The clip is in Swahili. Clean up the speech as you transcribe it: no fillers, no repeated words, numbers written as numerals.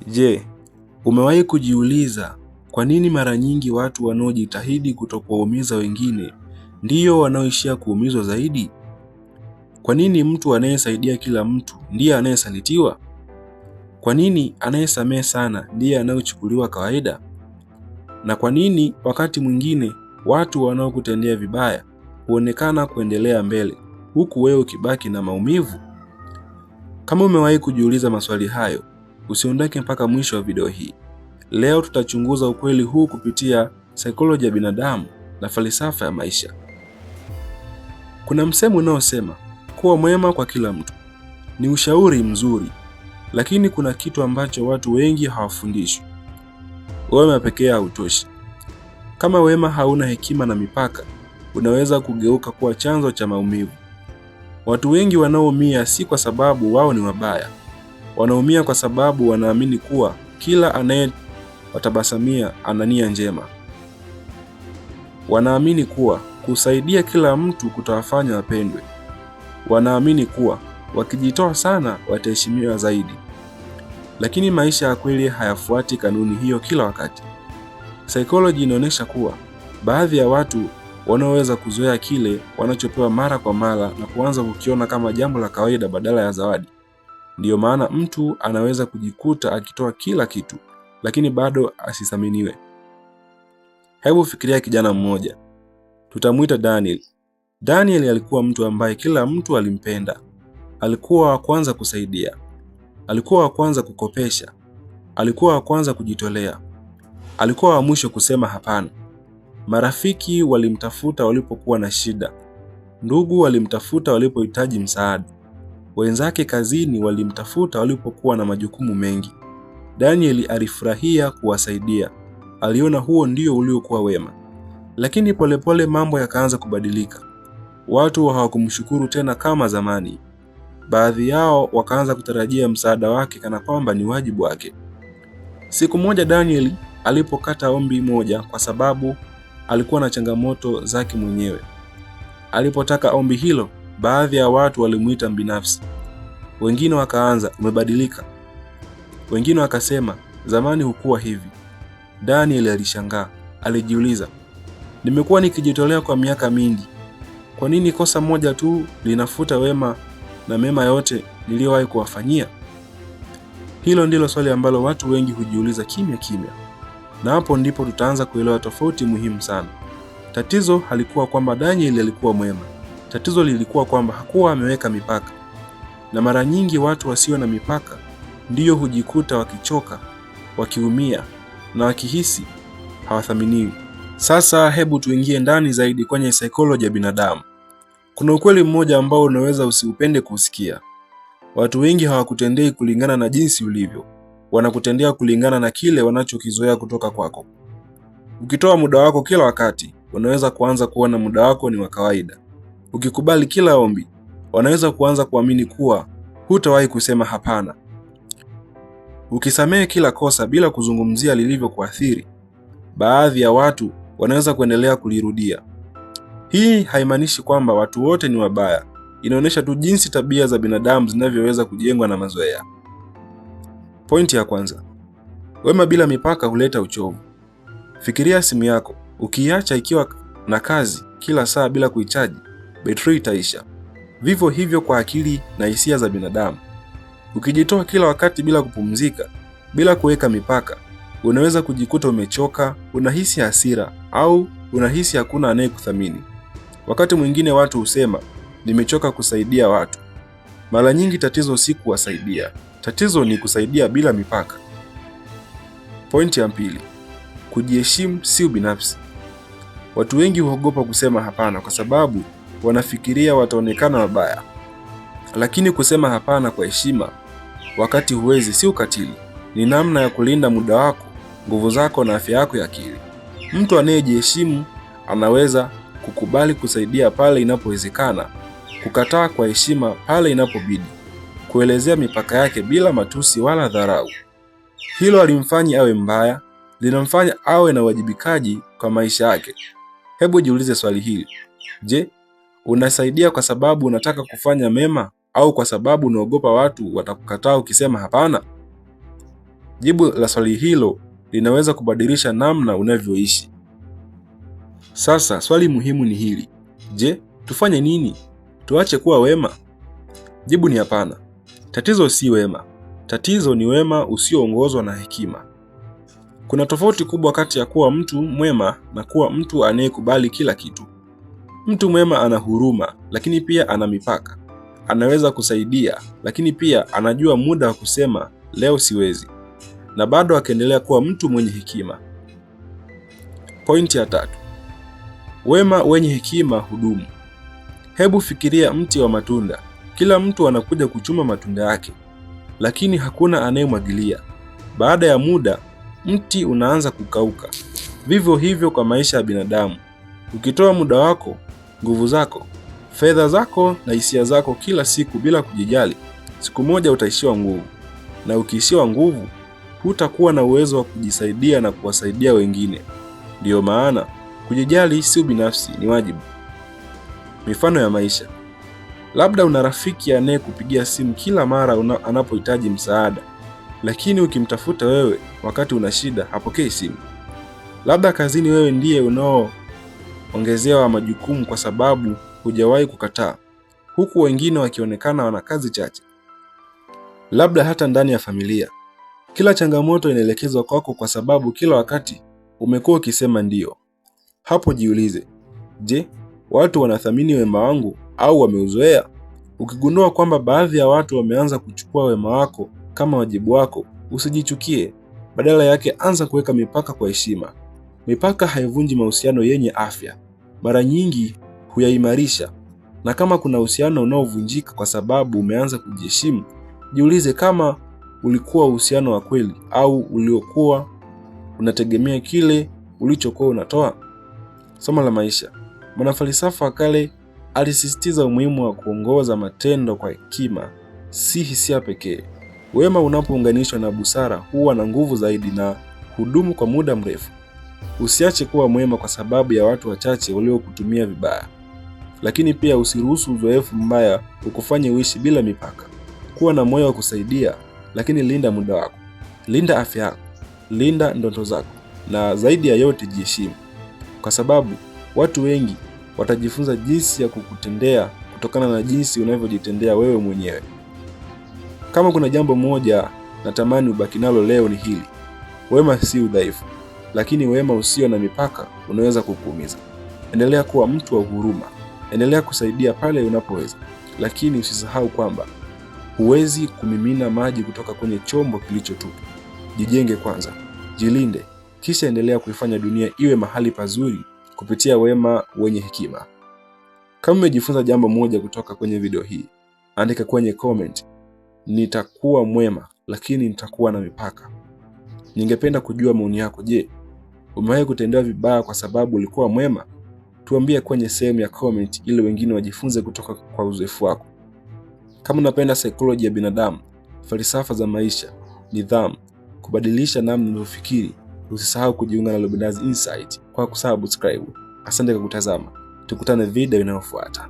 Je, umewahi kujiuliza kwa nini mara nyingi watu wanaojitahidi kutokuwaumiza wengine ndiyo wanaoishia kuumizwa zaidi? Kwa nini mtu anayesaidia kila mtu ndiye anayesalitiwa? Kwa nini anayesamehe sana ndiye anayechukuliwa kawaida? Na kwa nini wakati mwingine watu wanaokutendea vibaya huonekana kuendelea mbele huku wewe ukibaki na maumivu? Kama umewahi kujiuliza maswali hayo, usiondoke mpaka mwisho wa video hii. Leo tutachunguza ukweli huu kupitia saikolojia ya binadamu na falsafa ya maisha. Kuna msemo unaosema kuwa mwema kwa kila mtu. Ni ushauri mzuri, lakini kuna kitu ambacho watu wengi hawafundishwi. Wema pekee hautoshi. Kama wema hauna hekima na mipaka, unaweza kugeuka kuwa chanzo cha maumivu. Watu wengi wanaoumia si kwa sababu wao ni wabaya. Wanaumia kwa sababu wanaamini kuwa kila anayewatabasamia ana nia njema. Wanaamini kuwa kusaidia kila mtu kutawafanya wapendwe. Wanaamini kuwa wakijitoa sana wataheshimiwa zaidi. Lakini maisha ya kweli hayafuati kanuni hiyo kila wakati. Saikolojia inaonyesha kuwa baadhi ya watu wanaweza kuzoea kile wanachopewa mara kwa mara na kuanza kukiona kama jambo la kawaida badala ya zawadi. Ndiyo maana mtu anaweza kujikuta akitoa kila kitu, lakini bado asithaminiwe. Hebu fikiria kijana mmoja. Tutamuita Daniel. Daniel alikuwa mtu ambaye kila mtu alimpenda. Alikuwa wa kwanza kusaidia. Alikuwa wa kwanza kukopesha. Alikuwa wa kwanza kujitolea. Alikuwa wa mwisho kusema hapana. Marafiki walimtafuta walipokuwa na shida. Ndugu walimtafuta walipohitaji msaada. Wenzake kazini walimtafuta walipokuwa na majukumu mengi. Daniel alifurahia kuwasaidia. Aliona huo ndio uliokuwa wema. Lakini polepole mambo yakaanza kubadilika. Watu hawakumshukuru tena kama zamani. Baadhi yao wakaanza kutarajia msaada wake kana kwamba ni wajibu wake. Siku moja Daniel alipokata ombi moja kwa sababu alikuwa na changamoto zake mwenyewe. Alipotaka ombi hilo, baadhi ya watu walimuita mbinafsi. Wengine wakaanza, umebadilika. Wengine wakasema, zamani hukuwa hivi. Daniel alishangaa, alijiuliza, nimekuwa nikijitolea kwa miaka mingi. Kwa nini kosa moja tu linafuta wema na mema yote niliyowahi kuwafanyia? Hilo ndilo swali ambalo watu wengi hujiuliza kimya kimya. Na hapo ndipo tutaanza kuelewa tofauti muhimu sana. Tatizo halikuwa kwamba Daniel alikuwa mwema. Tatizo lilikuwa kwamba hakuwa ameweka mipaka. Na mara nyingi watu wasio na mipaka ndiyo hujikuta wakichoka, wakiumia na wakihisi hawathaminiwi. Sasa hebu tuingie ndani zaidi kwenye saikolojia ya binadamu. Kuna ukweli mmoja ambao unaweza usiupende kusikia. Watu wengi hawakutendei kulingana na jinsi ulivyo. Wanakutendea kulingana na kile wanachokizoea kutoka kwako. Ukitoa muda wako kila wakati, wanaweza kuanza kuona muda wako ni wa kawaida. Ukikubali kila ombi, wanaweza kuanza kuamini kuwa hutawahi kusema hapana. Ukisamehe kila kosa bila kuzungumzia lilivyokuathiri, baadhi ya watu wanaweza kuendelea kulirudia. Hii haimaanishi kwamba watu wote ni wabaya. Inaonyesha tu jinsi tabia za binadamu zinavyoweza kujengwa na mazoea. Pointi ya kwanza. Wema bila mipaka huleta uchovu. Fikiria simu yako. Ukiacha ikiwa na kazi kila saa bila kuichaji, betri itaisha. Vivyo hivyo kwa akili na hisia za binadamu. Ukijitoa kila wakati bila kupumzika, bila kuweka mipaka, unaweza kujikuta umechoka, unahisi hasira au unahisi hakuna anayekuthamini. Wakati mwingine watu husema, nimechoka kusaidia watu. Mara nyingi tatizo si kuwasaidia. Tatizo ni kusaidia bila mipaka. Pointi ya pili. Kujiheshimu si ubinafsi. Watu wengi huogopa kusema hapana kwa sababu wanafikiria wataonekana wabaya. Lakini kusema hapana kwa heshima wakati huwezi si ukatili. Ni namna ya kulinda muda wako, nguvu zako na afya yako ya akili. Mtu anayejiheshimu anaweza kukubali kusaidia pale inapowezekana, kukataa kwa heshima pale inapobidi, kuelezea mipaka yake bila matusi wala dharau. Hilo halimfanyi awe mbaya, linamfanya awe na uwajibikaji kwa maisha yake. Hebu jiulize swali hili. Je, unasaidia kwa sababu unataka kufanya mema au kwa sababu unaogopa watu watakukataa ukisema hapana? Jibu la swali hilo linaweza kubadilisha namna unavyoishi. Sasa swali muhimu ni hili: je, tufanye nini? Tuache kuwa wema? Jibu ni hapana. Tatizo si wema. Tatizo ni wema usioongozwa na hekima. Kuna tofauti kubwa kati ya kuwa mtu mwema na kuwa mtu anayekubali kila kitu. Mtu mwema ana huruma, lakini pia ana mipaka. Anaweza kusaidia, lakini pia anajua muda wa kusema leo siwezi, na bado akaendelea kuwa mtu mwenye hekima. Pointi ya 3. Wema wenye hekima hudumu. Hebu fikiria mti wa matunda. Kila mtu anakuja kuchuma matunda yake, lakini hakuna anayemwagilia. Baada ya muda, mti unaanza kukauka. Vivyo hivyo kwa maisha ya binadamu. Ukitoa muda wako, nguvu zako, fedha zako na hisia zako kila siku bila kujijali, siku moja utaishiwa nguvu. Na ukiishiwa nguvu, hutakuwa na uwezo wa kujisaidia na kuwasaidia wengine. Ndiyo maana kujijali si ubinafsi, ni wajibu. Mifano ya maisha. Labda una rafiki anayekupigia simu kila mara anapohitaji msaada, lakini ukimtafuta wewe wakati una shida hapokei simu. Labda kazini wewe ndiye unaoongezewa majukumu kwa sababu hujawahi kukataa, huku wengine wakionekana wana kazi chache. Labda hata ndani ya familia, kila changamoto inaelekezwa kwako kwa sababu kila wakati umekuwa ukisema ndio. Hapo jiulize, je, watu wanathamini wema wangu au wameuzoea? Ukigundua kwamba baadhi ya watu wameanza kuchukua wema wako kama wajibu wako, usijichukie. Badala yake anza kuweka mipaka kwa heshima. Mipaka haivunji mahusiano yenye afya, mara nyingi huyaimarisha. Na kama kuna uhusiano unaovunjika kwa sababu umeanza kujiheshimu, jiulize kama ulikuwa uhusiano wa kweli au uliokuwa unategemea kile ulichokuwa unatoa. Somo la maisha. Mwanafalsafa wa kale alisisitiza umuhimu wa kuongoza matendo kwa hekima, si hisia pekee. Wema unapounganishwa na busara huwa na nguvu zaidi na hudumu kwa muda mrefu. Usiache kuwa mwema kwa sababu ya watu wachache waliokutumia vibaya. Lakini pia usiruhusu uzoefu mbaya ukufanye uishi bila mipaka. Kuwa na moyo wa kusaidia, lakini linda muda wako. Linda afya yako, linda ndoto zako, na zaidi ya yote jiheshimu. Kwa sababu watu wengi watajifunza jinsi ya kukutendea kutokana na jinsi unavyojitendea wewe mwenyewe. Kama kuna jambo moja natamani ubaki nalo leo ni hili: wema si udhaifu, lakini wema usio na mipaka unaweza kukuumiza. Endelea kuwa mtu wa huruma, endelea kusaidia pale unapoweza, lakini usisahau kwamba huwezi kumimina maji kutoka kwenye chombo kilichotupu. Jijenge kwanza, jilinde, kisha endelea kuifanya dunia iwe mahali pazuri kupitia wema wenye hekima. Kama umejifunza jambo moja kutoka kwenye video hii, andika kwenye comment: nitakuwa mwema lakini nitakuwa na mipaka. Ningependa kujua maoni yako. Je, umewahi kutendewa vibaya kwa sababu ulikuwa mwema? Tuambie kwenye sehemu ya comment ili wengine wajifunze kutoka kwa uzoefu wako. Kama unapenda saikolojia ya binadamu, falsafa za maisha, nidhamu, kubadilisha namna unavyofikiri, usisahau kujiunga na Luminazi Insight kwa kusubscribe. Asante kwa kutazama. Tukutane video inayofuata.